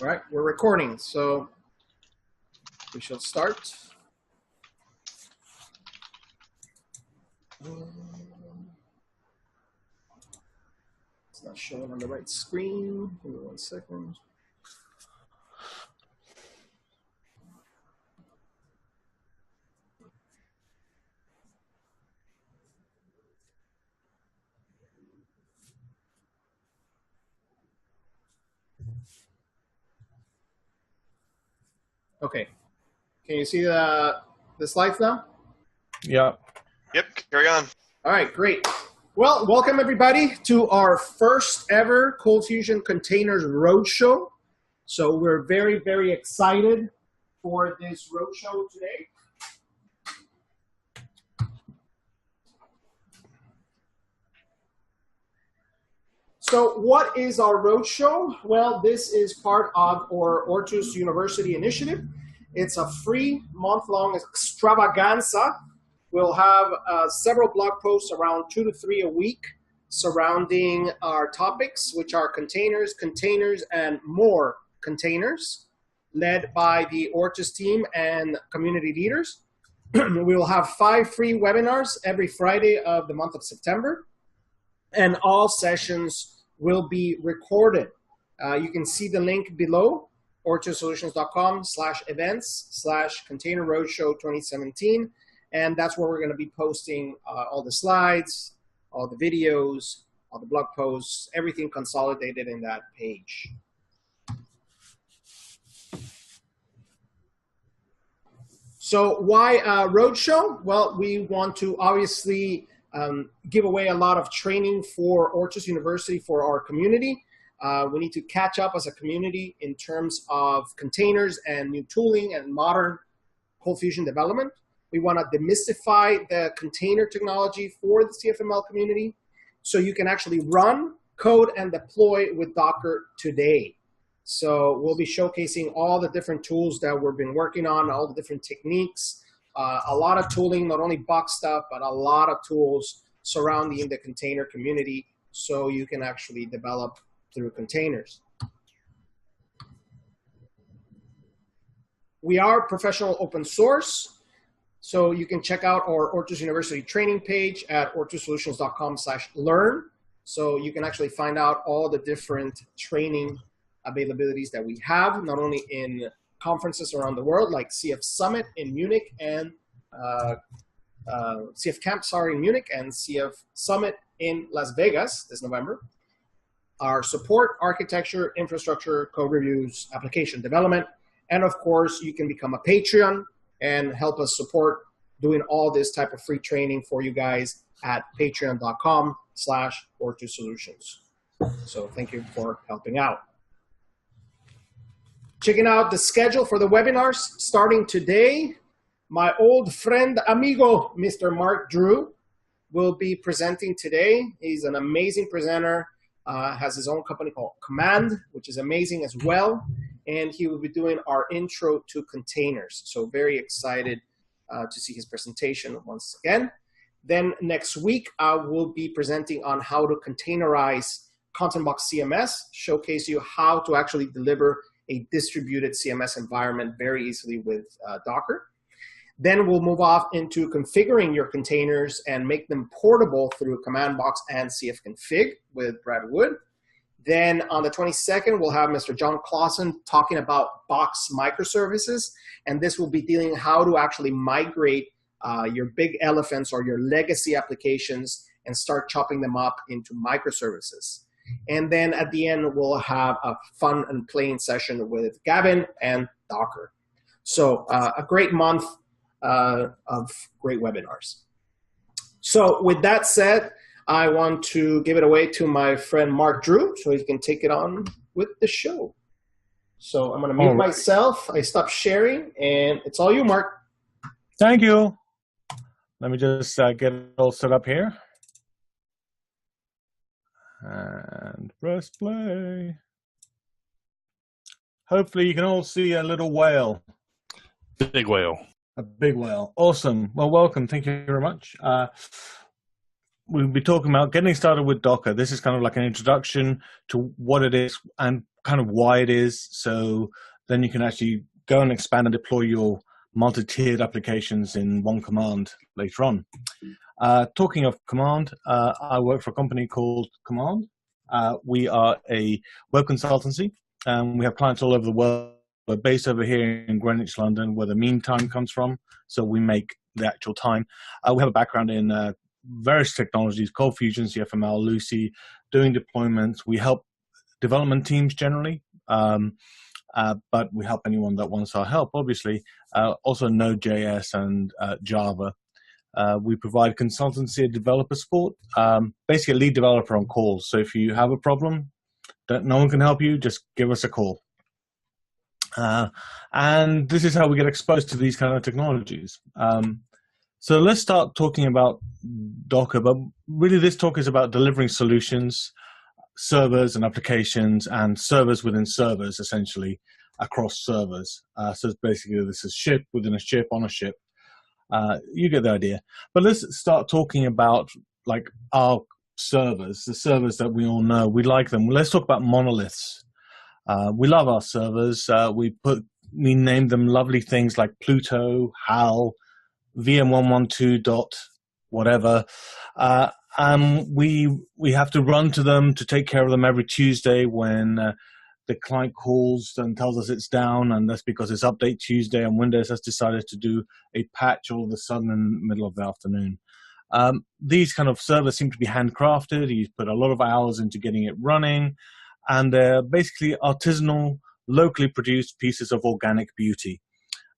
All right, we're recording, so we shall start. It's not showing on the right screen. Give me 1 second. Okay. Can you see the slides now? Yeah. Yep, carry on. All right, great. Well, welcome everybody to our first ever Cold Fusion Containers Roadshow. So we're very, very excited for this roadshow today. So what is our roadshow? Well, this is part of our Ortus University initiative. It's a free month-long extravaganza. We'll have several blog posts, around 2 to 3 a week, surrounding our topics, which are containers, and more containers, led by the Ortus team and community leaders. We will have 5 free webinars every Friday of the month of September, and all sessions will be recorded. You can see the link below, ortussolutions.com/events/Container Roadshow 2017. And that's where we're going to be posting all the slides, all the videos, all the blog posts, everything consolidated in that page. So why a roadshow? Well, we want to obviously give away a lot of training for Ortus University for our community. We need to catch up as a community in terms of containers and new tooling and modern Cold Fusion development. We want to demystify the container technology for the CFML community so you can actually run, code, and deploy with Docker today. So we'll be showcasing all the different tools that we've been working on, all the different techniques, a lot of tooling, not only box stuff, but a lot of tools surrounding the container community so you can actually develop through containers. We are professional open source. So you can check out our Ortus University training page at ortussolutions.com/learn. So you can actually find out all the different training availabilities that we have, not only in conferences around the world like CF Summit in Munich and CF Camp, in Munich, and CF Summit in Las Vegas this November. Our support, architecture, infrastructure, code reviews, application development, and of course you can become a Patreon and help us support doing all this type of free training for you guys at patreon.com/ortussolutions. So thank you for helping out. Checking out the schedule for the webinars starting today. My old friend, amigo, Mr. Mark Drew, will be presenting today. He's an amazing presenter, has his own company called Command, which is amazing as well. And he will be doing our intro to containers. So very excited to see his presentation once again. Then next week, I will be presenting on how to containerize Content Box CMS, showcase you how to actually deliver a distributed CMS environment very easily with Docker. Then we'll move off into configuring your containers and make them portable through Command Box and CFconfig with Brad Wood. Then on the 22nd, we'll have Mr. John Clausen talking about Box microservices, and this will be dealing how to actually migrate your big elephants or your legacy applications and start chopping them up into microservices. And then at the end, we'll have a fun and playing session with Gavin and Docker. So a great month of great webinars. So with that said, I want to give it away to my friend Mark Drew so he can take it on with the show. So I'm going to mute myself. I stopped sharing, and it's all you, Mark. Thank you. Let me just get it all set up here. And press play. Hopefully you can all see a little whale. Big whale. A big whale. Awesome. Well, welcome. Thank you very much. we'll be talking about getting started with Docker. This is kind of like an introduction to what it is and kind of why it is. So then you can actually go and expand and deploy your multi-tiered applications in one command later on. Talking of command, I work for a company called Command. We are a web consultancy, and we have clients all over the world. We're based over here in Greenwich, London, where the mean time comes from. So we make the actual time. We have a background in various technologies, Cold Fusion, CFML, Lucy, doing deployments. We help development teams generally, but we help anyone that wants our help, obviously. Also Node.js and Java. We provide consultancy and developer support, basically a lead developer on calls. So if you have a problem that no one can help you, just give us a call. And this is how we get exposed to these kind of technologies. So let's start talking about Docker, but really this talk is about delivering solutions, servers and applications, and servers within servers, essentially, across servers. So it's basically this is ship within a ship on a ship. You get the idea. But let's start talking about like our servers, the servers that we all know. We like them. Let's talk about monoliths. We love our servers. We named them lovely things like Pluto, HAL, VM112 dot whatever. We have to run to them to take care of them every Tuesday when the client calls and tells us it's down, and that's because it's update Tuesday and Windows has decided to do a patch all of a sudden in the middle of the afternoon. These kind of servers seem to be handcrafted. You put a lot of hours into getting it running, and they're basically artisanal, locally produced pieces of organic beauty.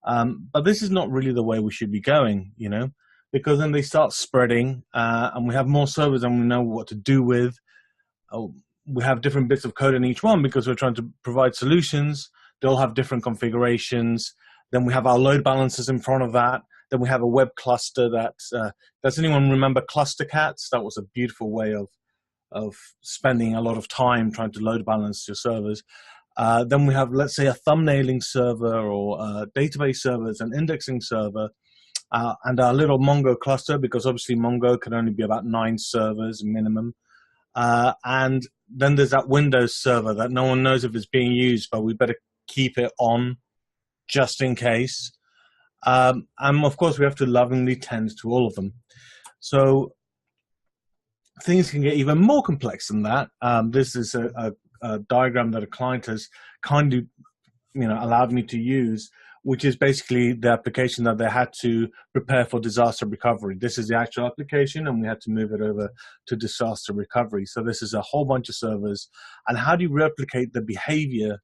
But this is not really the way we should be going, you know, because then they start spreading, and we have more servers than we know what to do with. We have different bits of code in each one because we're trying to provide solutions. They'll have different configurations. Then we have our load balancers in front of that. Then we have a web cluster that, does anyone remember ClusterCats? That was a beautiful way of spending a lot of time trying to load balance your servers. Then we have, let's say, a thumbnailing server or database servers, an indexing server, and our little Mongo cluster, because obviously Mongo can only be about 9 servers minimum. And then there's that Windows server that no one knows if it's being used, but we better keep it on just in case. And of course, we have to lovingly tend to all of them. So things can get even more complex than that. This is a diagram that a client has kindly, allowed me to use, which is basically the application that they had to prepare for disaster recovery. This is the actual application, and we had to move it over to disaster recovery. So this is a whole bunch of servers. And how do you replicate the behavior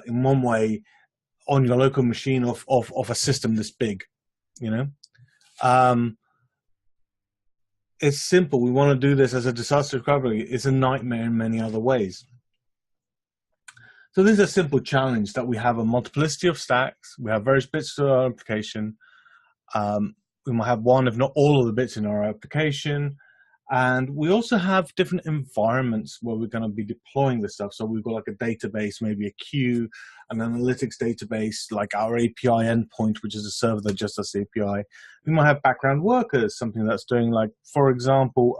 in one way on your local machine of a system this big, It's simple. We want to do this as a disaster recovery. It's a nightmare in many other ways. So this is a simple challenge that we have a multiplicity of stacks. We have various bits to our application. We might have one, if not all of the bits in our application. And we also have different environments where we're going to be deploying this stuff. So we've got like a database, maybe a queue, an analytics database, like our API endpoint, which is a server that just does the API. We might have background workers, something that's doing like, for example,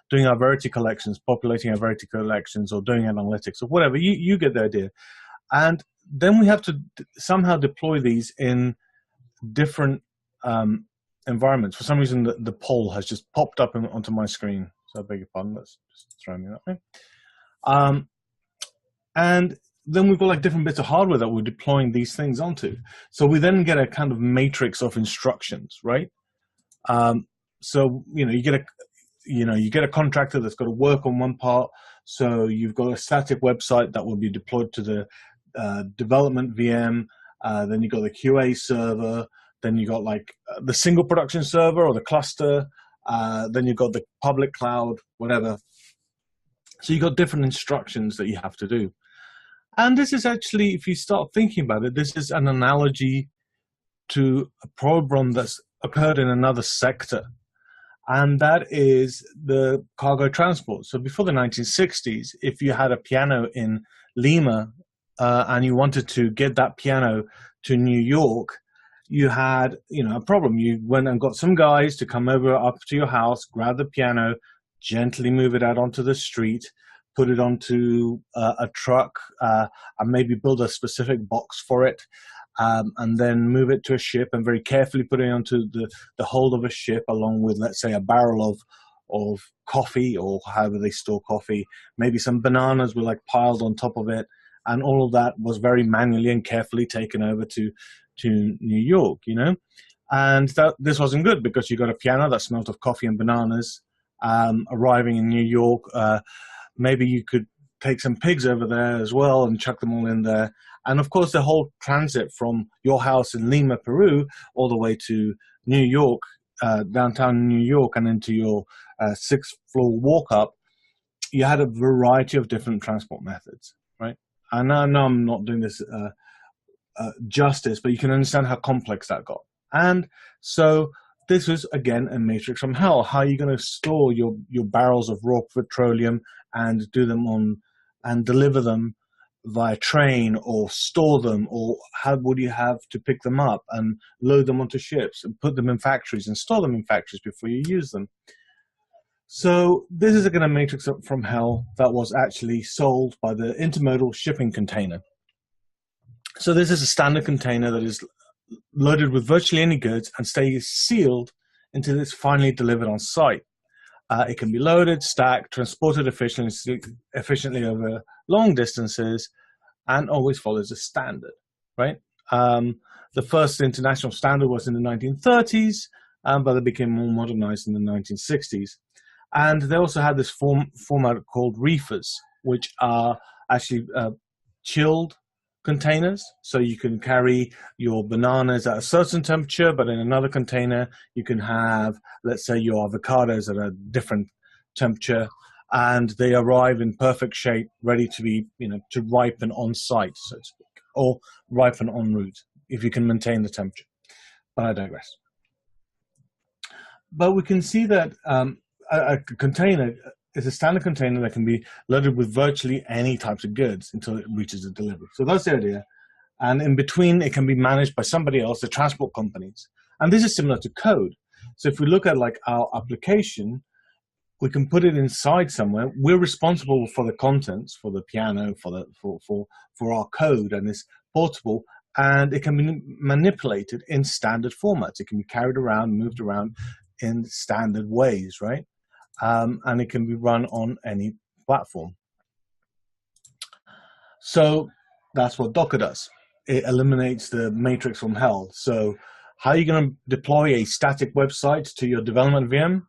doing our Verity collections, populating our Verity collections, or doing analytics, or whatever. You get the idea. And then we have to somehow deploy these in different environments. For some reason, the poll has just popped up onto my screen. So I beg your pardon. Let's just throw me that way. And then we've got like different bits of hardware that we're deploying these things onto. So we then get a kind of matrix of instructions, right? So you get a contractor that's got to work on one part. So you've got a static website that will be deployed to the development VM. Then you've got the QA server. Then you got like the single production server or the cluster. Then you've got the public cloud, whatever. So you've got different instructions that you have to do. And this is actually, if you start thinking about it, this is an analogy to a problem that's occurred in another sector. And that is the cargo transport. So before the 1960s, if you had a piano in Lima and you wanted to get that piano to New York, you had, a problem. You went and got some guys to come over up to your house, grab the piano, gently move it out onto the street, put it onto a truck, and maybe build a specific box for it, and then move it to a ship and very carefully put it onto the hold of a ship, along with, let's say, a barrel of coffee, or however they store coffee. Maybe some bananas were like piled on top of it, and all of that was very manually and carefully taken over to New York, and this wasn't good, because you got a piano that smelled of coffee and bananas arriving in New York. Maybe you could take some pigs over there as well and chuck them all in there. And of course, the whole transit from your house in Lima, Peru, all the way to New York, downtown New York, and into your sixth floor walk up, you had a variety of different transport methods, right? And I know I'm not doing this justice, but you can understand how complex that got. And so this was, again, a matrix from hell. How are you going to store your barrels of raw petroleum and do them and deliver them via train, or store them, or how would you have to pick them up and load them onto ships and put them in factories and store them in factories before you use them? So this is again a matrix from hell that was actually sold by the Intermodal Shipping Container. So this is a standard container that is loaded with virtually any goods and stays sealed until it's finally delivered on site. It can be loaded, stacked, transported efficiently over long distances, and always follows a standard, right? The first international standard was in the 1930s, but it became more modernized in the 1960s. And they also had this format called reefers, which are actually chilled containers. So you can carry your bananas at a certain temperature, but in another container you can have, let's say, your avocados at a different temperature, and they arrive in perfect shape, ready to be, to ripen on site, so to speak, or ripen en route, if you can maintain the temperature. But I digress. But we can see that a container is a standard container that can be loaded with virtually any types of goods until it reaches a delivery. So that's the idea. And in between, it can be managed by somebody else, the transport companies. And this is similar to code. So if we look at like our application, we can put it inside somewhere. We're responsible for the contents, for the piano, for our code, and it's portable, and it can be manipulated in standard formats. It can be carried around, moved around in standard ways, right? And it can be run on any platform. So that's what Docker does. It eliminates the matrix from hell. So how are you going to deploy a static website to your development VM?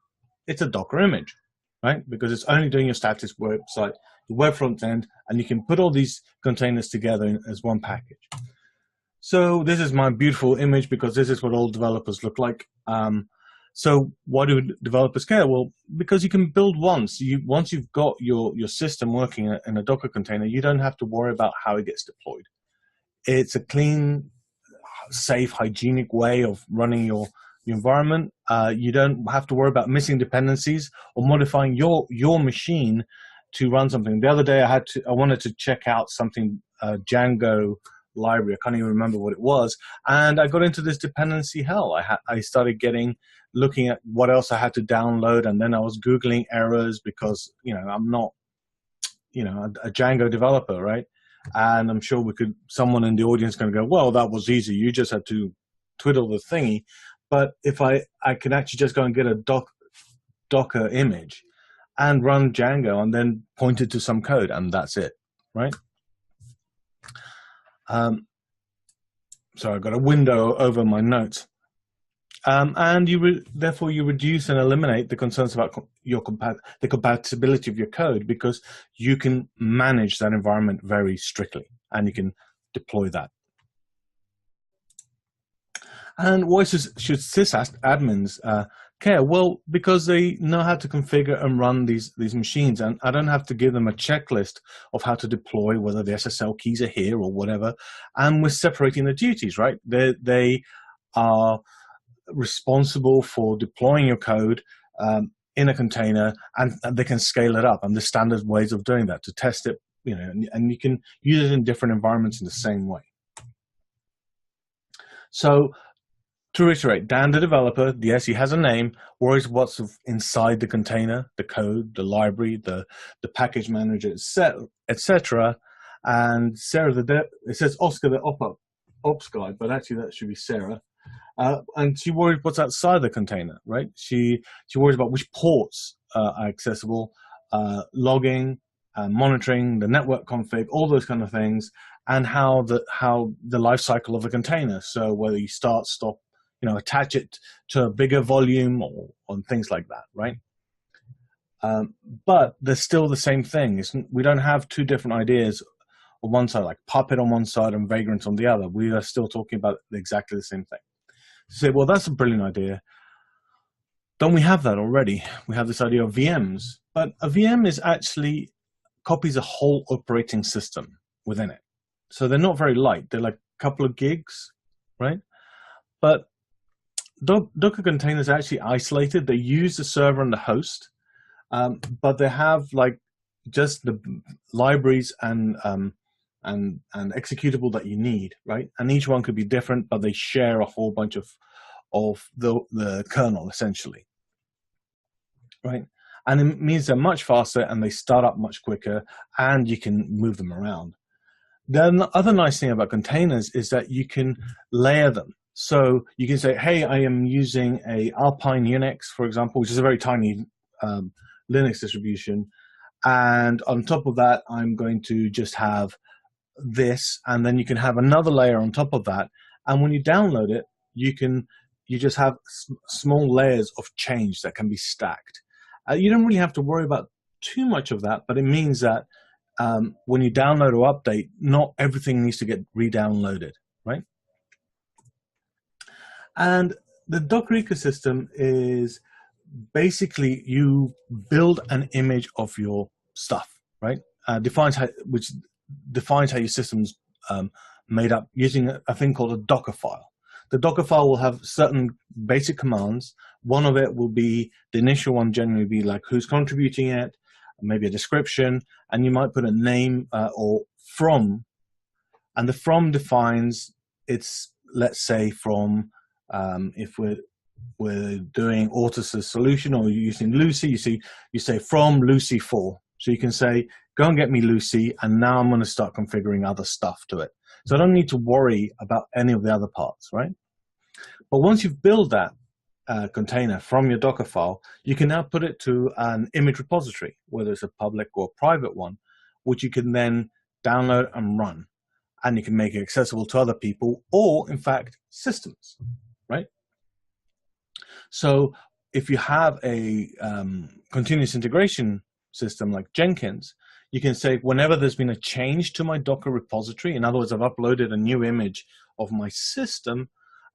It's a Docker image, right? Because it's only doing your static website, the web front end, and you can put all these containers together as one package. So this is my beautiful image, because this is what all developers look like. So why do developers care? Well, because you can build once. Once you've got your system working in a Docker container, you don't have to worry about how it gets deployed. It's a clean, safe, hygienic way of running your environment. You don't have to worry about missing dependencies or modifying your machine to run something. The other day I wanted to check out something, Django library. I can't even remember what it was, and I got into this dependency hell. I started looking at what else I had to download, and then I was Googling errors, because I'm not a Django developer, right? And I'm sure someone in the audience going to go, well, that was easy, you just had to twiddle the thingy. But if I can actually just go and get a Docker image and run Django and then point it to some code, and that's it, right? So I've got a window over my notes. And therefore you reduce and eliminate the concerns about the compatibility of your code, because you can manage that environment very strictly, and you can deploy that. And why should sysadmins care? Well, because they know how to configure and run these machines, and I don't have to give them a checklist of how to deploy, whether the SSL keys are here or whatever. And we're separating the duties, right? They are responsible for deploying your code in a container, and they can scale it up, and the standard ways of doing that to test it, and you can use it in different environments in the same way. So To reiterate, Dan, the developer, yes, he has a name, worries what's inside the container, the code, the library, the package manager, etc. And Sarah, it says Oscar, the ops guy, but actually that should be Sarah. And she worries what's outside the container, right? She worries about which ports are accessible, logging, monitoring, the network config, all those kind of things, and how the life cycle of a container. So whether you start, stop, attach it to a bigger volume or on things like that, right? But there's still the same thing. We don't have two different ideas on one side, like Puppet on one side and Vagrant on the other. We are still talking about exactly the same thing. So say, well, that's a brilliant idea. Don't we have that already? We have this idea of VMs, but a VM is actually copies a whole operating system within it. So they're not very light. They're like a couple of gigs, right? But Docker containers are actually isolated. They use the server and the host, but they have like just the libraries and executable that you need, right? And each one could be different, but they share a whole bunch of the kernel essentially, right? And it means they're much faster and they start up much quicker, and you can move them around. The other nice thing about containers is that you can layer them. So you can say, hey, I am using a Alpine Unix, for example, which is a very tiny Linux distribution. And on top of that, I'm going to just have this, and then you can have another layer on top of that. And when you download it, you just have small layers of change that can be stacked. You don't really have to worry about too much of that, but it means that when you download or update, not everything needs to get re-downloaded, right? And the Docker ecosystem is basically you build an image of your stuff, right? Which defines how your system's made up using a thing called a Docker file. The Docker file will have certain basic commands. One of it will be, the initial one generally be like who's contributing it, maybe a description, and you might put a name or from, and the from defines it's, let's say, from if we're doing Ortus's solution or you're using Lucy, you say from Lucy 4. So you can say, go and get me Lucy, and now I'm going to start configuring other stuff to it. So I don't need to worry about any of the other parts, right? But once you've built that container from your Docker file, you can now put it to an image repository, whether it's a public or private one, which you can then download and run. And you can make it accessible to other people or, in fact, systems, right? So if you have a continuous integration system like Jenkins, you can say, whenever there's been a change to my Docker repository, in other words, I've uploaded a new image of my system,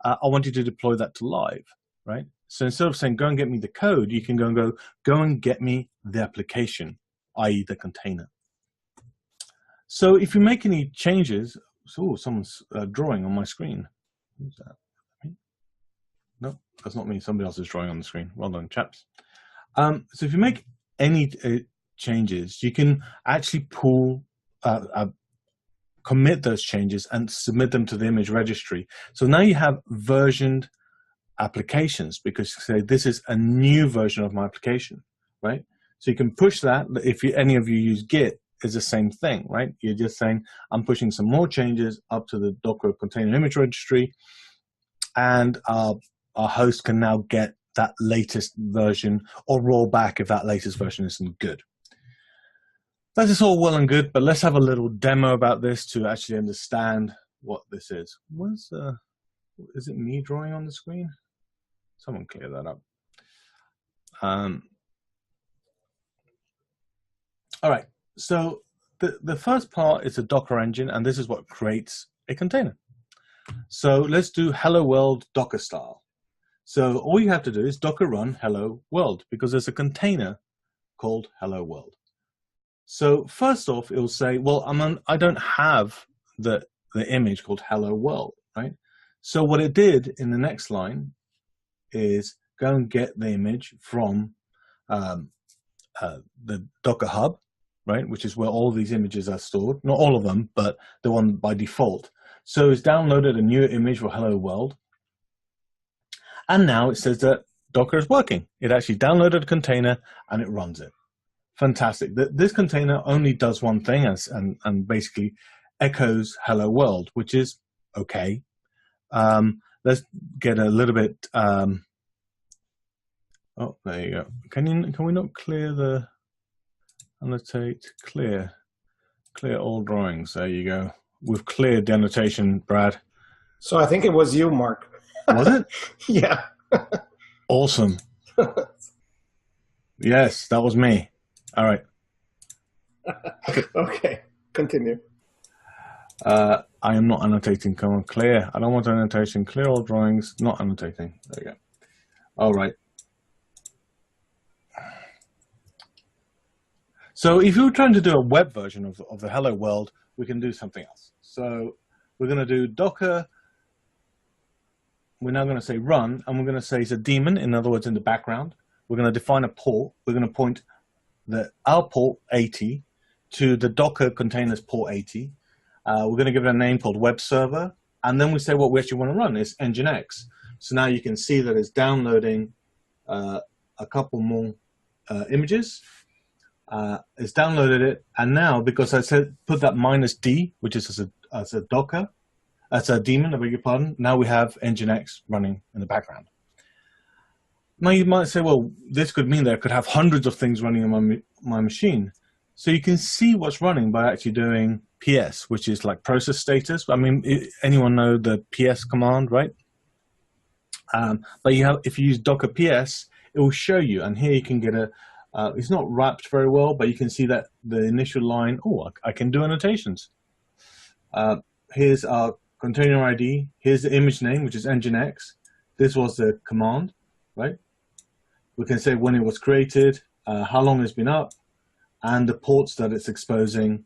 I want you to deploy that to live, right? So instead of saying, go and get me the code, you can go and get me the application, i.e. the container. So if you make any changes, someone's drawing on my screen. Who's that? Me? No, that's not me. Somebody else is drawing on the screen. Well done, chaps. So if you make any changes, you can actually commit those changes and submit them to the image registry. So now you have versioned applications, because you say this is a new version of my application, right? So you can push that. If any of you use Git, it's the same thing, right? You're just saying, I'm pushing some more changes up to the Docker container image registry, and our host can now get that latest version or roll back if that latest version isn't good. That is all well and good, but let's have a little demo about this to actually understand what this is. Is it me drawing on the screen? Someone clear that up. All right, so the first part is a Docker engine, and this is what creates a container. So let's do hello world Docker style. So all you have to do is Docker run hello world, because there's a container called hello world. So first off, it will say, well, I don't have the image called hello world, right? So what it did in the next line is go and get the image from the Docker Hub, right, which is where all these images are stored. Not all of them, but the one by default. So it's downloaded a new image for hello world. And now it says that Docker is working. It actually downloaded a container and it runs it. Fantastic. This container only does one thing and basically echoes hello world, which is okay. Let's get a little bit. Oh, there you go. Can we not clear the annotate? Clear all drawings. There you go. We've cleared the annotation, Brad. So I think it was you, Mark. Was it? Yeah. Awesome. Yes, that was me. All right. Okay, continue. I am not annotating. Come on, clear. I don't want annotation. Clear all drawings. Not annotating. There you go. All right. So if you're trying to do a web version of the hello world, we can do something else. So we're going to do Docker. We're now going to say run, and we're going to say it's a daemon, in other words, in the background. We're going to define a port. We're going to point our port 80 to the Docker containers port 80. We're going to give it a name called web server, and then we say what we actually want to run is Nginx. So now you can see that it's downloading a couple more images. It's downloaded it, and now because I said put that -d, which is as a Docker, as a daemon, I beg your pardon. Now we have Nginx running in the background. Now you might say, well, this could mean that I could have hundreds of things running on my machine. So you can see what's running by actually doing PS, which is like process status. I mean, anyone know the PS command, right? But if you use Docker PS, it will show you, and here you can get it's not wrapped very well, but you can see that the initial line, oh, I can do annotations. Here's our container ID. Here's the image name, which is Nginx. This was the command, right? We can say when it was created, how long it's been up, and the ports that it's exposing,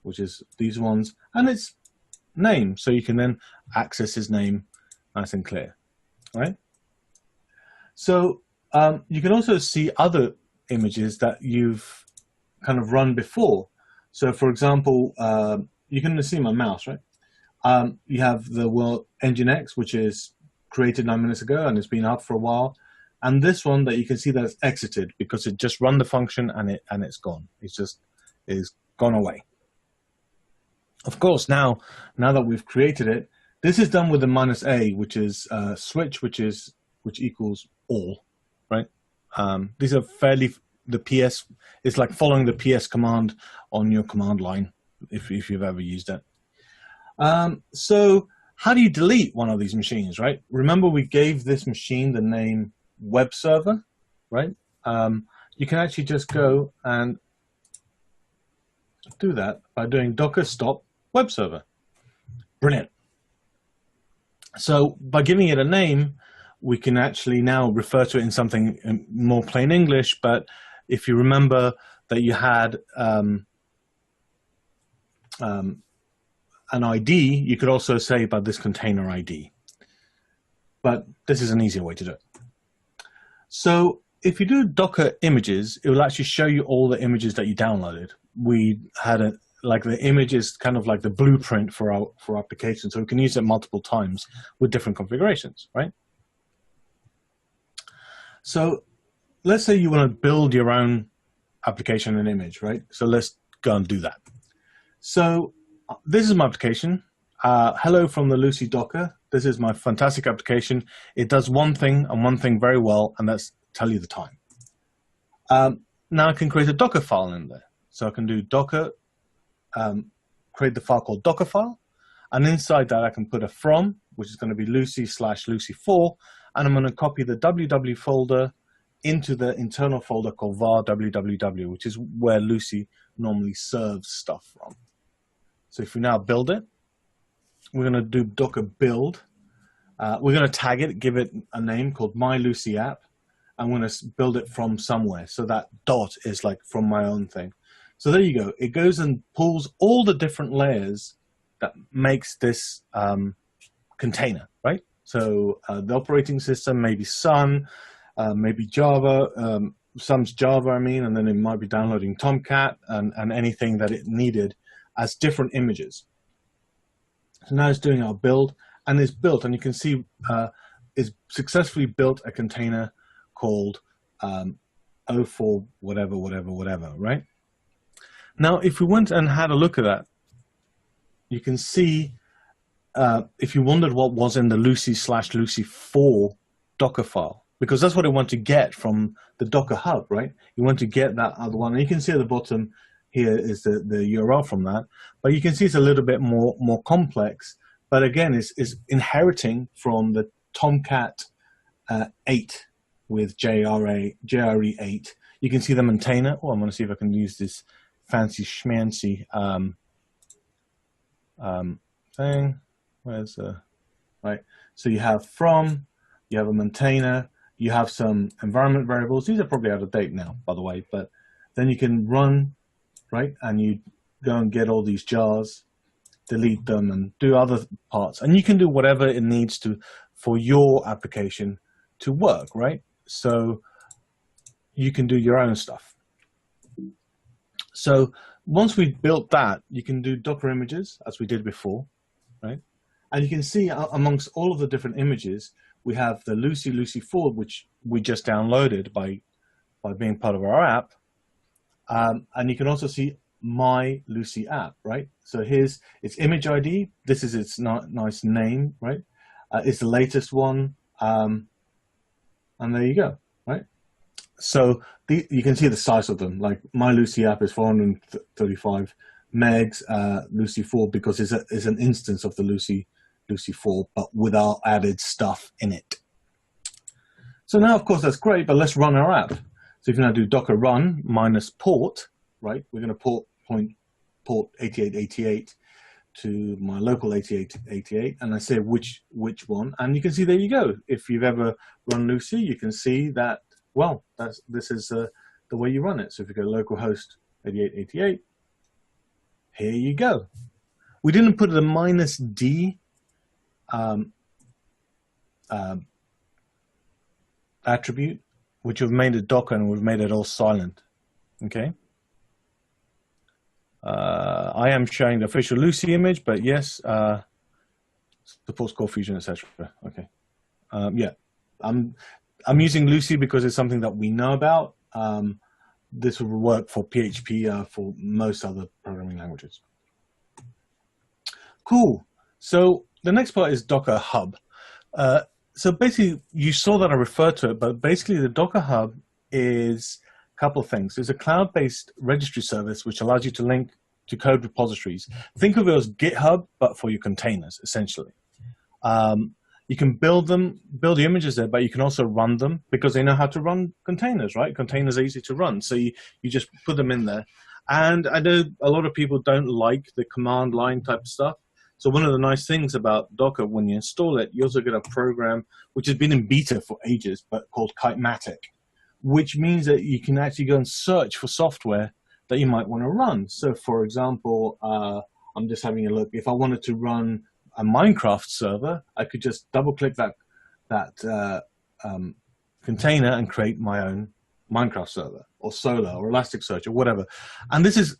which is these ones, and its name. So you can then access his name nice and clear, right? So you can also see other images that you've kind of run before. So for example, you can see my mouse, right? You have the Nginx, which is created 9 minutes ago and it's been up for a while. And this one that you can see that it's exited because it just run the function and it's gone. It's gone away. Of course, now that we've created it, this is done with the -a, which is switch, which equals all, right? These are the PS, it's like following the PS command on your command line, if you've ever used it. So how do you delete one of these machines, right? Remember we gave this machine the name web server, right? You can actually just go and do that by doing docker stop web server. Brilliant. So by giving it a name, we can actually now refer to it in something in more plain English. But if you remember that you had an ID, you could also say about this container ID. But this is an easier way to do it. So if you do Docker images, it will actually show you all the images that you downloaded. We had like the image is kind of like the blueprint for our application, so we can use it multiple times with different configurations, right? So let's say you want to build your own application and image, right? So let's go and do that. So this is my application. Hello from the Lucy Docker. This is my fantastic application. It does one thing and one thing very well, and that's tell you the time. Now I can create a Docker file in there. So I can do Docker, create the file called Docker file, and inside that I can put a from, which is going to be Lucy/Lucy4, and I'm going to copy the www folder into the internal folder called var www, which is where Lucy normally serves stuff from. So if we now build it, we're going to do Docker build. We're going to tag it, give it a name called My Lucy App. I'm going to build it from somewhere. So that dot is like from my own thing. So there you go. It goes and pulls all the different layers that makes this container, right? So the operating system, maybe Sun, maybe Java, Sun's Java, I mean, and then it might be downloading Tomcat and anything that it needed as different images. So now it's doing our build, and it's built, and you can see is successfully built a container called O4 whatever, right? Now, if we went and had a look at that, you can see, if you wondered what was in the Lucy/Lucy4 Docker file, because that's what I want to get from the Docker Hub, right? You want to get that other one. And you can see at the bottom here is the URL from that. But you can see it's a little bit more complex. But again, it's inheriting from the Tomcat 8 with JRE8. You can see the maintainer. Oh, I'm going to see if I can use this fancy schmancy thing. Where's the right? So you have you have a maintainer, you have some environment variables. These are probably out of date now, by the way, but then you can run, right? And you go and get all these jars, delete them, and do other parts. And you can do whatever it needs to for your application to work, right? So you can do your own stuff. So once we've built that, you can do Docker images, as we did before, right? And you can see amongst all of the different images, we have the Lucy/Lucy4, which we just downloaded by being part of our app. And you can also see My Lucy app, right? So here's its image ID. This is its nice name, right? It's the latest one. And there you go, right? So you can see the size of them. Like My Lucy app is 435 megs, Lucy4 because it's an instance of the Lucy4, but without added stuff in it. So now, of course, that's great, but let's run our app. So if you now do docker run minus port, right? We're going to port 8888 to my local 8888, and I say which one, and you can see there you go. If you've ever run Lucy, you can see that. Well, this is the way you run it. So if you go localhost 8888, here you go. We didn't put the -d attribute, which we've made it Docker and we've made it all silent. Okay. I am showing the official Lucy image, but yes, supports Core Fusion, etc. Okay. Yeah, I'm using Lucy because it's something that we know about. This will work for PHP, for most other programming languages. Cool. So the next part is Docker Hub. So basically, you saw that I referred to it, but basically the Docker Hub is a couple of things. There's a cloud-based registry service which allows you to link to code repositories. Think of it as GitHub, but for your containers, essentially. You can build the images there, but you can also run them because they know how to run containers, right? Containers are easy to run, so you just put them in there. And I know a lot of people don't like the command line type stuff. So one of the nice things about Docker, when you install it, you also get a program which has been in beta for ages, but called Kitematic, which means that you can actually go and search for software that you might want to run. So for example, I'm just having a look. If I wanted to run a Minecraft server, I could just double click that container and create my own Minecraft server or Solr or Elasticsearch or whatever. And this is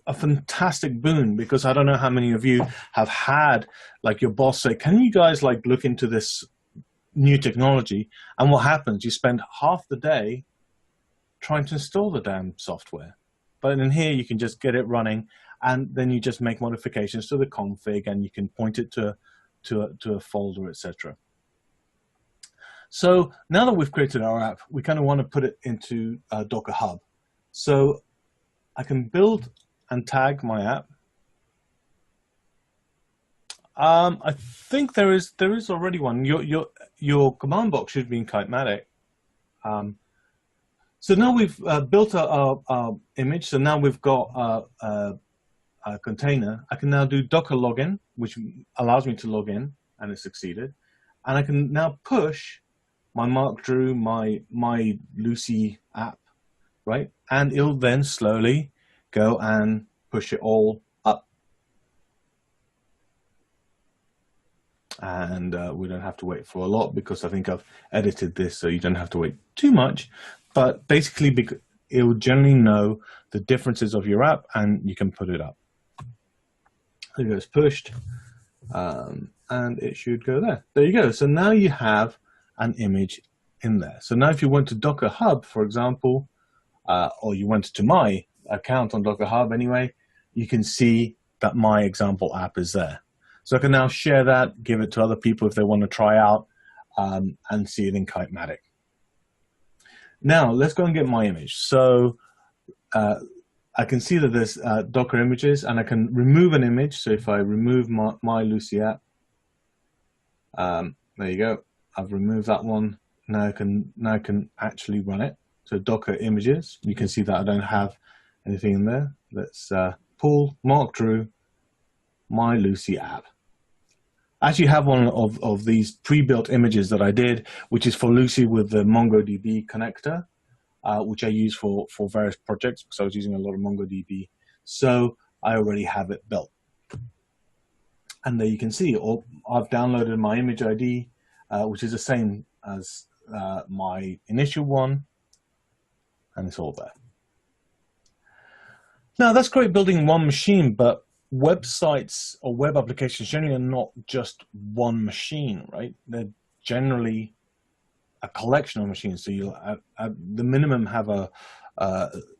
a fantastic boon because I don't know how many of you have had like your boss say, can you guys like look into this new technology? And what happens? You spend half the day trying to install the damn software. But in here, you can just get it running, and then you just make modifications to the config, and you can point it to a folder, etc. So now that we've created our app, we kind of want to put it into Docker Hub. So I can build and tag my app. I think there is already one. Your command box should be in Kitematic. So now we've built our image. So now we've got a container. I can now do Docker login, which allows me to log in, and it succeeded. And I can now push my Mark Drew, my Lucy app, right? And it'll then slowly go and push it all up. And we don't have to wait for a lot because I think I've edited this so you don't have to wait too much. But basically, it will generally know the differences of your app, and you can put it up. It goes pushed, and it should go there. There you go. So now you have an image in there. So now if you went to Docker Hub, for example, or you went to my account on Docker Hub anyway, you can see that my example app is there. So I can now share that, give it to other people if they want to try out, and see it in Kitematic. Now let's go and get my image. So I can see that there's Docker images, and I can remove an image. So if I remove my Lucy app, there you go. I've removed that one. Now I can actually run it. So Docker images. You can see that I don't have anything in there. Let's pull Mark Drew, my Lucy app. I actually have one of these pre-built images that I did, which is for Lucy with the MongoDB connector, which I use for various projects because I was using a lot of MongoDB. So I already have it built. And there you can see, I've downloaded my image ID, which is the same as my initial one, and it's all there. Now that's great building one machine, but websites or web applications generally are not just one machine, right? They're generally a collection of machines. So you'll at the minimum have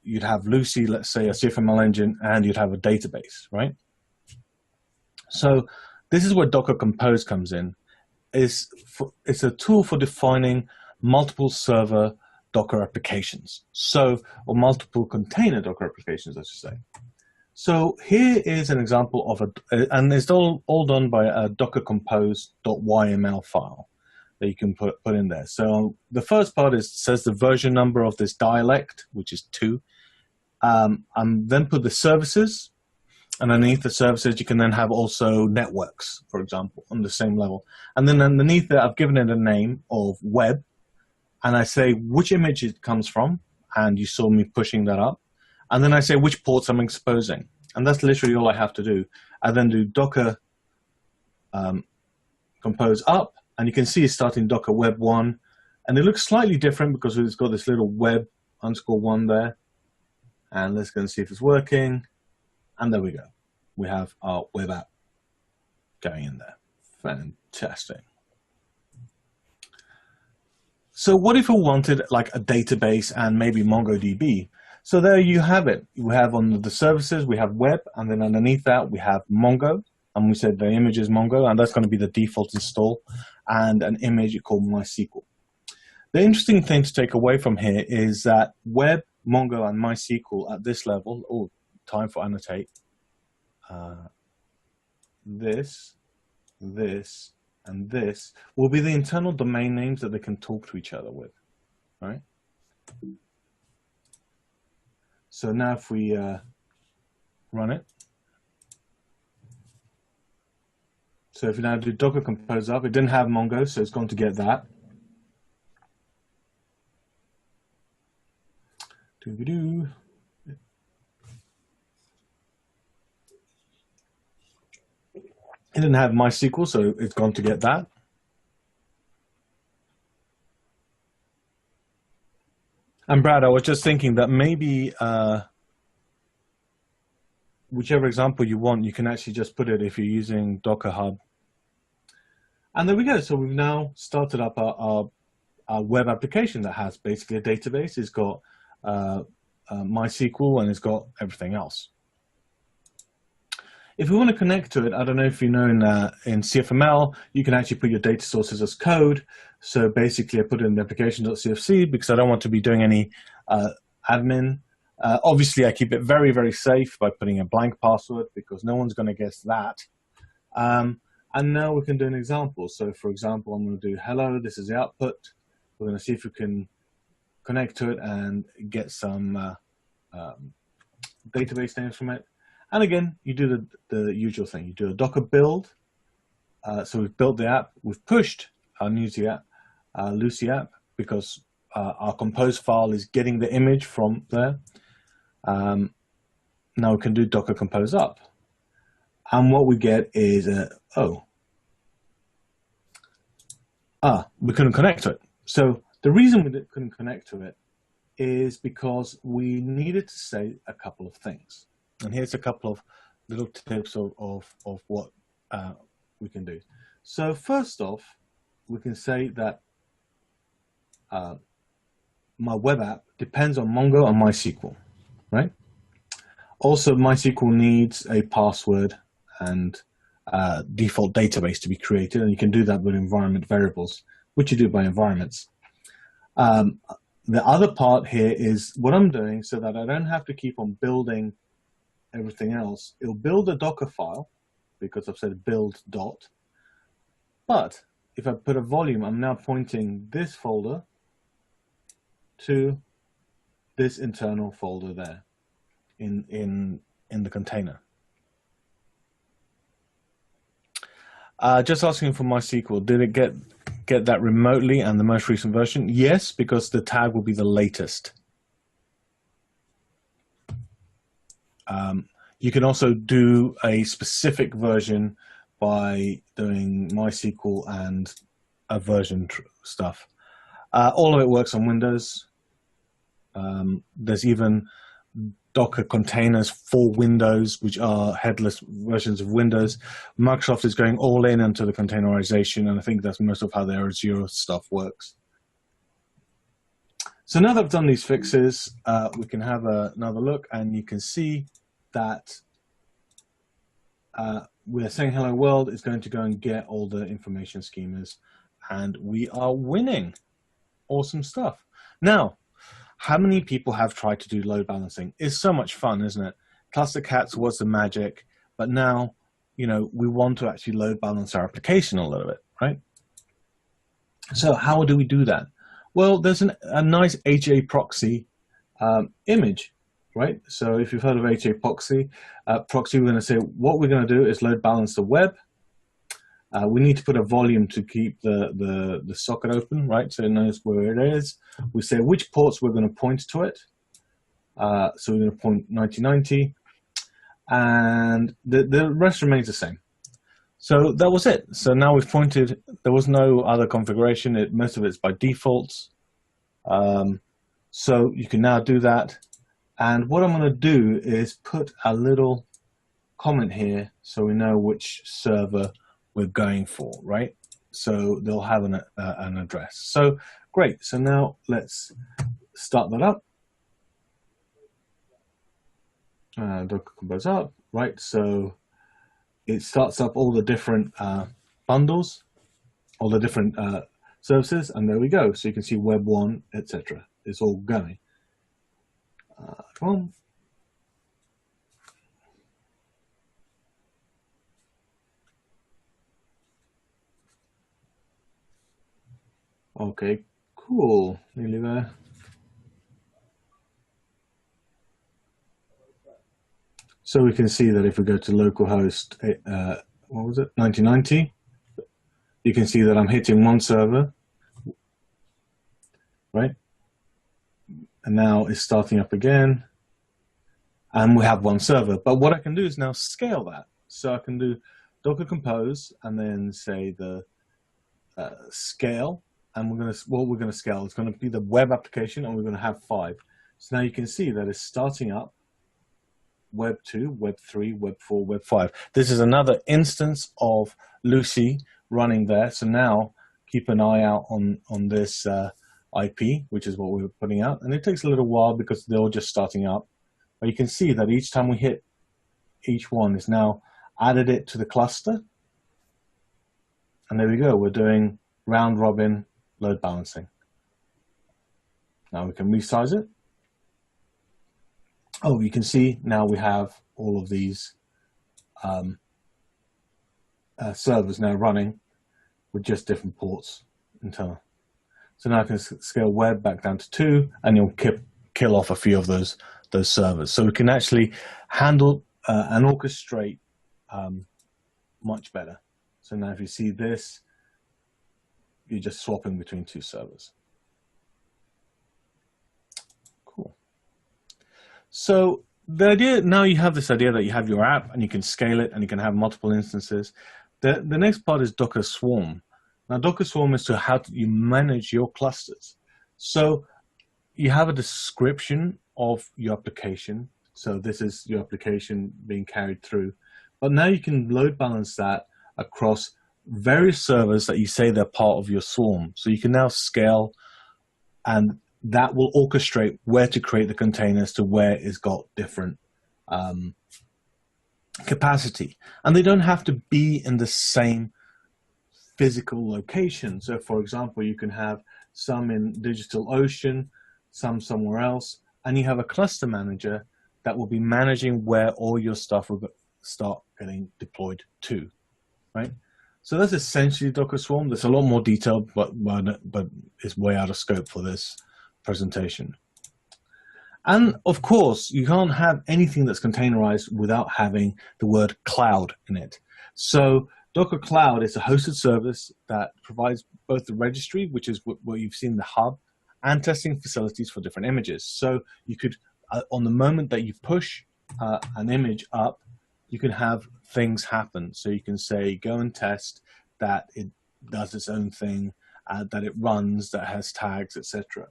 you'd have Lucy, let's say a CFML engine, and you'd have a database, right? So this is where Docker Compose comes in. It's a tool for defining multiple server Docker applications. Or multiple container Docker applications, I should say. So here is an example of and it's all done by a docker compose.yml file that you can put in there. So the first part says the version number of this dialect, which is 2, and then put the services. And underneath the services, you can then have also networks, for example, on the same level. And then underneath that, I've given it a name of web, and I say which image it comes from, and you saw me pushing that up. And then I say which ports I'm exposing. And that's literally all I have to do. I then do Docker compose up, and you can see it's starting Docker web 1. And it looks slightly different because it's got this little web _1 there. And let's go and see if it's working. And there we go. We have our web app going in there. Fantastic. So what if we wanted like a database and maybe MongoDB? So there you have it. We have on the services, we have web, and then underneath that we have Mongo. And we said the image is Mongo, and that's going to be the default install, and an image called MySQL. The interesting thing to take away from here is that web, Mongo, and MySQL at this level, time for annotate, this, and this will be the internal domain names that they can talk to each other with, right? So now if we run it, so if you now do Docker Compose up, it didn't have Mongo, so it's going to get that. Doo-doo-doo. It didn't have MySQL, so it's going to get that. And Brad, I was just thinking that maybe whichever example you want, you can actually just put it if you're using Docker Hub. And there we go. So we've now started up our web application that has basically a database. It's got MySQL, and it's got everything else. If we want to connect to it, I don't know if you know in CFML, you can actually put your data sources as code. So basically I put it in the application.cfc because I don't want to be doing any admin. Obviously I keep it very, very safe by putting a blank password because no one's going to guess that. And now we can do an example. So for example, I'm going to do hello, this is the output. We're going to see if we can connect to it and get some database names from it. And again, you do the usual thing. You do a Docker build. So we've built the app. We've pushed our Lucy app because our compose file is getting the image from there. Now we can do Docker compose up. And what we get is, we couldn't connect to it. So the reason we couldn't connect to it is because we needed to say a couple of things. And here's a couple of little tips of what we can do. So first off, we can say that my web app depends on Mongo and MySQL, right? Also, MySQL needs a password and default database to be created, and you can do that with environment variables, which you do by environments. The other part here is what I'm doing so that I don't have to keep on building everything else. It'll build a Docker file because I've said build dot. But if I put a volume, I'm now pointing this folder to this internal folder there in the container. Just asking for MySQL, did it get that remotely and the most recent version? Yes, because the tag will be the latest. You can also do a specific version by doing MySQL and a version stuff. All of it works on Windows. There's even Docker containers for Windows, which are headless versions of Windows. Microsoft is going all in into the containerization, and I think that's most of how their Azure stuff works. So now that I've done these fixes, we can have another look, and you can see that we're saying hello world is going to go and get all the information schemas, and we are winning. Awesome stuff. Now, how many people have tried to do load balancing? It's so much fun, isn't it? Clustercats was the magic, but now, you know, we want to actually load balance our application a little bit, right? So how do we do that? Well, there's a nice HA proxy image, right? So if you've heard of HA proxy, we're going to say what we're going to do is load balance the web. We need to put a volume to keep the socket open, right? So it knows where it is. We say which ports we're going to point to it. So we're going to point 9090, and the rest remains the same. So that was it. So now we've pointed. There was no other configuration. Most of it's by default. So you can now do that. And what I'm going to do is put a little comment here so we know which server we're going for, right? So they'll have an address. So great. So now let's start that up. Docker Compose up, right? So it starts up all the different bundles, all the different services, and there we go. So you can see Web 1, etc. It's all going. Come on. Okay, cool. Nearly there. So we can see that if we go to localhost, what was it, 9090, you can see that I'm hitting one server, right? And now it's starting up again, and we have one server. But what I can do is now scale that. So I can do Docker Compose and then say the scale. And what we're going to scale is going to be the web application, and we're going to have 5. So now you can see that it's starting up Web 2, Web 3, Web 4, Web 5. This is another instance of Lucy running there. So now keep an eye out on this IP, which is what we're putting out. And it takes a little while because they're all just starting up. But you can see that each time we hit each one is now added it to the cluster. And there we go. We're doing round robin load balancing. Now we can resize it. Oh, you can see now we have all of these servers now running with just different ports internal. So now I can scale web back down to 2, and you'll kill off a few of those servers. So we can actually handle and orchestrate much better. So now if you see this, you're just swapping between 2 servers. Cool. So the idea, now you have this idea that you have your app and you can scale it and you can have multiple instances. The next part is Docker Swarm. Now Docker Swarm is to how you manage your clusters. So you have a description of your application. So this is your application being carried through. But now you can load balance that across various servers that you say they're part of your swarm. So you can now scale and that will orchestrate where to create the containers to where it's got different capacity. And they don't have to be in the same physical location. So, for example, you can have some in DigitalOcean, some somewhere else, and you have a cluster manager that will be managing where all your stuff will start getting deployed to, right? So that's essentially Docker Swarm. There's a lot more detail, but it's way out of scope for this presentation. And of course, you can't have anything that's containerized without having the word cloud in it. So Docker Cloud is a hosted service that provides both the registry, which is what you've seen, the hub, and testing facilities for different images. So you could, on the moment that you push an image up, you can have things happen. So you can say, go and test that it does its own thing, that it runs, that has tags, etc.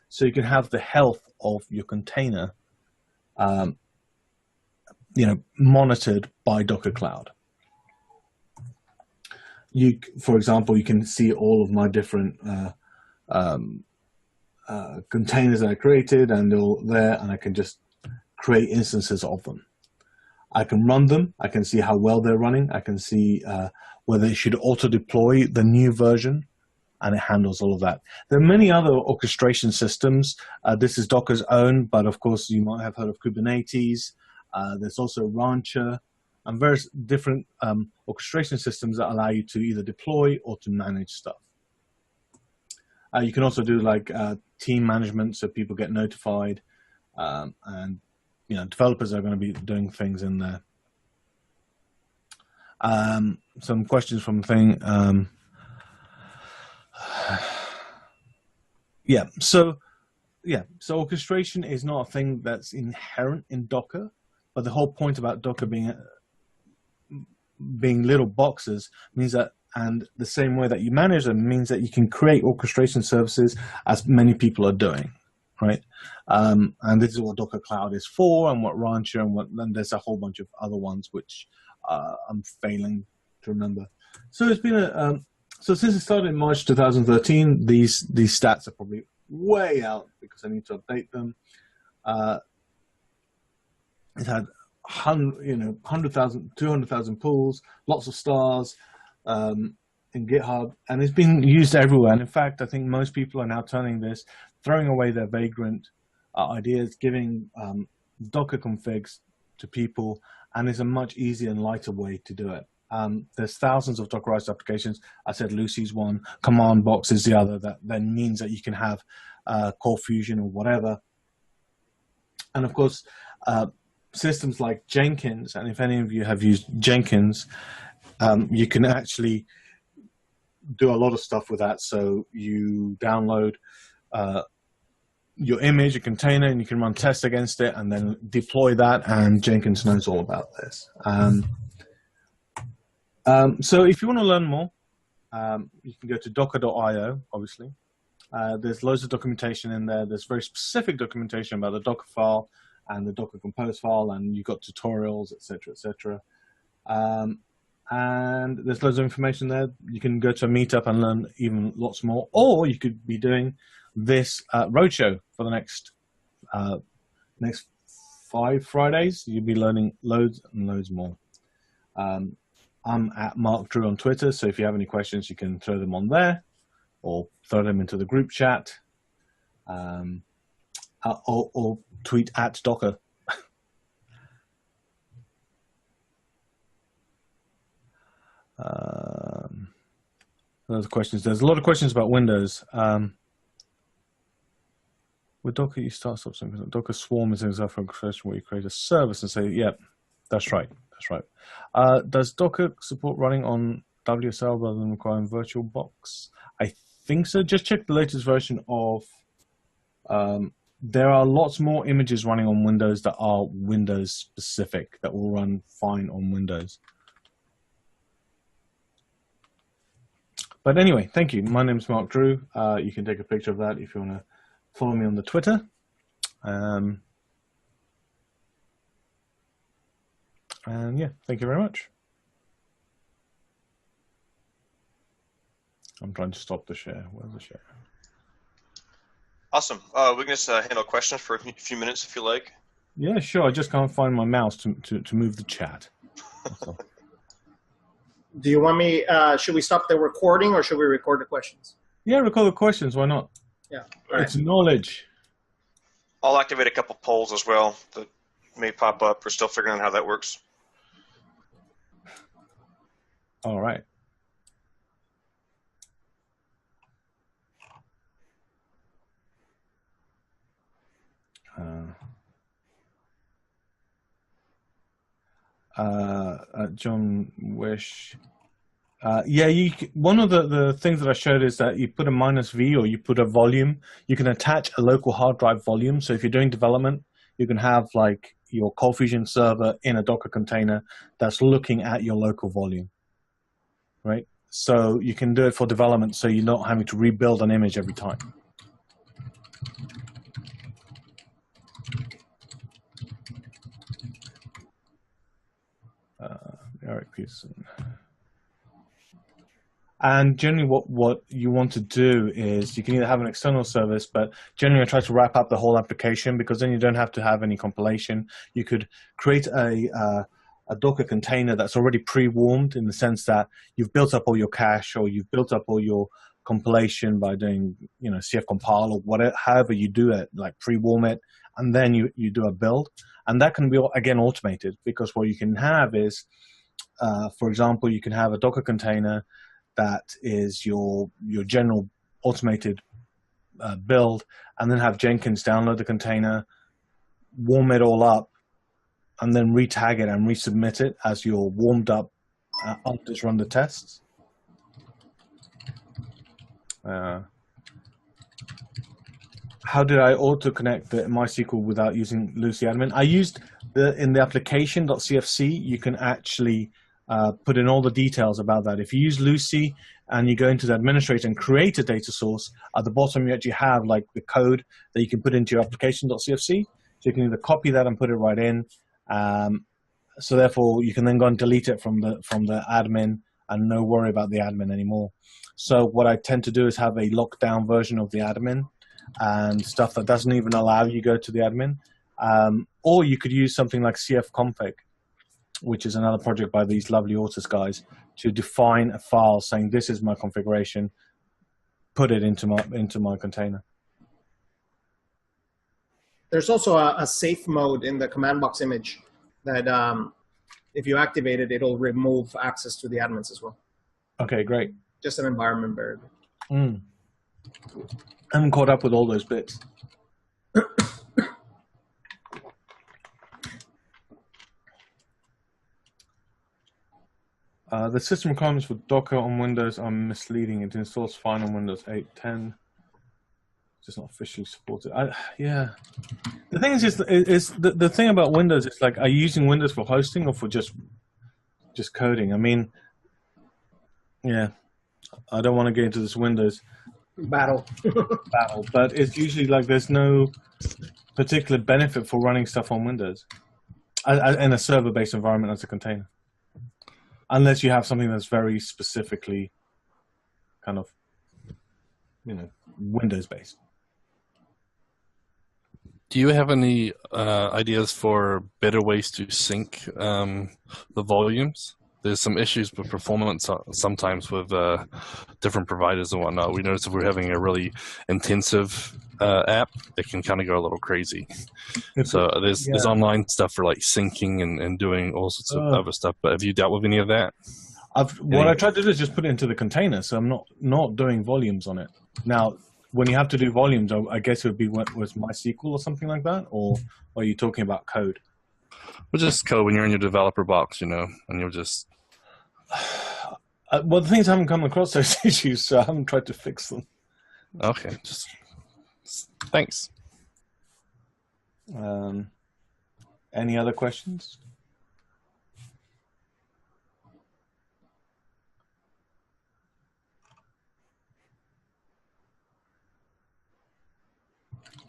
So you can have the health of your container, monitored by Docker Cloud. For example, you can see all of my different containers that I created, and they're all there, and I can just create instances of them. I can run them. I can see how well they're running. I can see whether it should auto-deploy the new version, and it handles all of that. There are many other orchestration systems. This is Docker's own, but of course you might have heard of Kubernetes. There's also Rancher and various different orchestration systems that allow you to either deploy or to manage stuff. You can also do like team management, so people get notified, and developers are going to be doing things in there. Some questions from Thing. So orchestration is not a thing that's inherent in Docker, but the whole point about Docker being little boxes means that, and the same way that you manage them means that you can create orchestration services as many people are doing, right? And this is what Docker Cloud is for, and what Rancher, and there's a whole bunch of other ones which I'm failing to remember. So it's been so since it started in March 2013, these stats are probably way out because I need to update them. It had 100,000, 200,000 pulls, lots of stars in GitHub, and it's been used everywhere. And in fact, I think most people are now turning this, throwing away their vagrant ideas, giving Docker configs to people, and it's a much easier and lighter way to do it. There's thousands of Dockerized applications. I said Lucy's one, Command Box is the other. That then means that you can have Core Fusion or whatever. And of course, systems like Jenkins, and if any of you have used Jenkins, you can actually do a lot of stuff with that. So you download your image, a container, and you can run tests against it and then deploy that, and Jenkins knows all about this. So if you want to learn more, you can go to docker.io, obviously. There's loads of documentation in there. There's very specific documentation about the Docker file and the Docker Compose file, and you've got tutorials, etc., etc. And there's loads of information there. You can go to a meetup and learn even lots more, or you could be doing this roadshow for the next 5 Fridays. You'll be learning loads and loads more. I'm at Mark Drew on Twitter, so if you have any questions, you can throw them on there or throw them into the group chat, or tweet at Docker. Those questions. There's a lot of questions about Windows. With Docker, you start something. Docker Swarm is an example of orchestration where you create a service and say, "Yep, that's right, that's right." Does Docker support running on WSL rather than requiring VirtualBox? I think so. Just check the latest version of. There are lots more images running on Windows that are Windows specific that will run fine on Windows. But anyway, thank you. My name is Mark Drew. You can take a picture of that if you want to follow me on the Twitter. And yeah, thank you very much. I'm trying to stop the share. Where's the share? Awesome. We can just handle questions for a few minutes if you like. Yeah, sure. I just can't find my mouse to move the chat. So. Do you want me, should we stop the recording or should we record the questions? Yeah, record the questions. Why not? Yeah. It's knowledge. I'll activate a couple polls as well that may pop up. We're still figuring out how that works. All right. John Wish. Yeah, one of the things that I showed is that you put a -v or you put a volume. You can attach a local hard drive volume. So if you're doing development, you can have like your Cold Fusion server in a Docker container that's looking at your local volume, right? So you can do it for development, so you're not having to rebuild an image every time. Eric Peterson. And generally what you want to do is you can either have an external service, but generally I try to wrap up the whole application because then you don't have to have any compilation. You could create a Docker container that's already pre-warmed in the sense that you've built up all your cache or you've built up all your compilation by doing, cfcompile or whatever, however you do it, like pre-warm it, and then you do a build. And that can be, again, automated because what you can have is, for example, you can have a Docker container that is your general automated build, and then have Jenkins download the container, warm it all up, and then retag it and resubmit it as your warmed up just run the tests. How did I auto-connect the MySQL without using Lucy admin? I used in the application.cfc, you can actually put in all the details about that. If you use Lucy and you go into the administrator and create a data source, at the bottom you actually have like the code that you can put into your application.cfc. So you can either copy that and put it right in. So therefore you can then go and delete it from the admin and no worry about the admin anymore. So what I tend to do is have a lockdown version of the admin and stuff that doesn't even allow you to go to the admin. Or you could use something like cfconfig, which is another project by these lovely Autus guys, to define a file saying this is my configuration, put it into my container. There's also a safe mode in the command box image that if you activate it, it'll remove access to the admins as well. Okay, great. Just an environment variable. I haven't caught up with all those bits. The system requirements for Docker on Windows are misleading. It installs fine on Windows 8.10. It's just not officially supported. Yeah. The thing is the thing about Windows is like, are you using Windows for hosting or for just coding? I mean, yeah, I don't want to get into this Windows battle, but it's usually like there's no particular benefit for running stuff on Windows in a server-based environment as a container. Unless you have something that's very specifically kind of, Windows-based. Do you have any ideas for better ways to sync the volumes? There's some issues with performance sometimes with different providers and whatnot. We notice if we're having a really intensive app, it can kind of go a little crazy. So there's online stuff for like syncing and doing all sorts of other stuff. But have you dealt with any of that? What I tried to do is just put it into the container, so I'm not doing volumes on it. Now, when you have to do volumes, I guess it would be with MySQL or something like that, or are you talking about code? Well, just code when you're in your developer box, and you'll just... Well, the things I haven't come across those issues, so I haven't tried to fix them. Okay, thanks. Any other questions?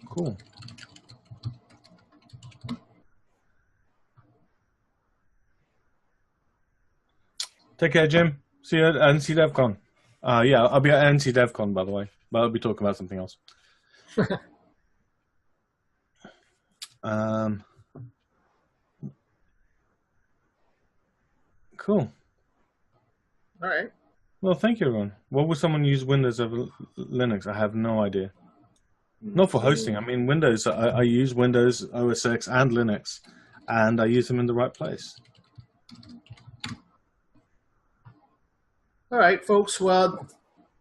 Cool. Take care, Jim. See you at NC DevCon. Yeah, I'll be at NC DevCon, by the way, but I'll be talking about something else. Cool. All right. Well, thank you, everyone. What would someone use Windows over Linux? I have no idea. Not for hosting. I mean, Windows. I use Windows, OS X, and Linux, and I use them in the right place. All right, folks. Well,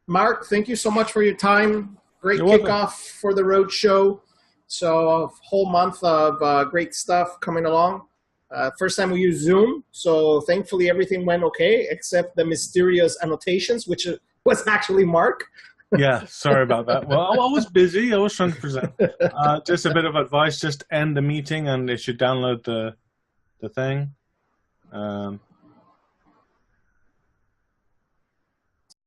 Mark, thank you so much for your time. Great You're welcome. kickoff for the road show. So a whole month of great stuff coming along. First time we use Zoom, so thankfully everything went okay, except the mysterious annotations, which was actually Mark. Yeah, sorry about that. Well, I was busy. I was trying to present. Just a bit of advice: just end the meeting, and they should download the thing.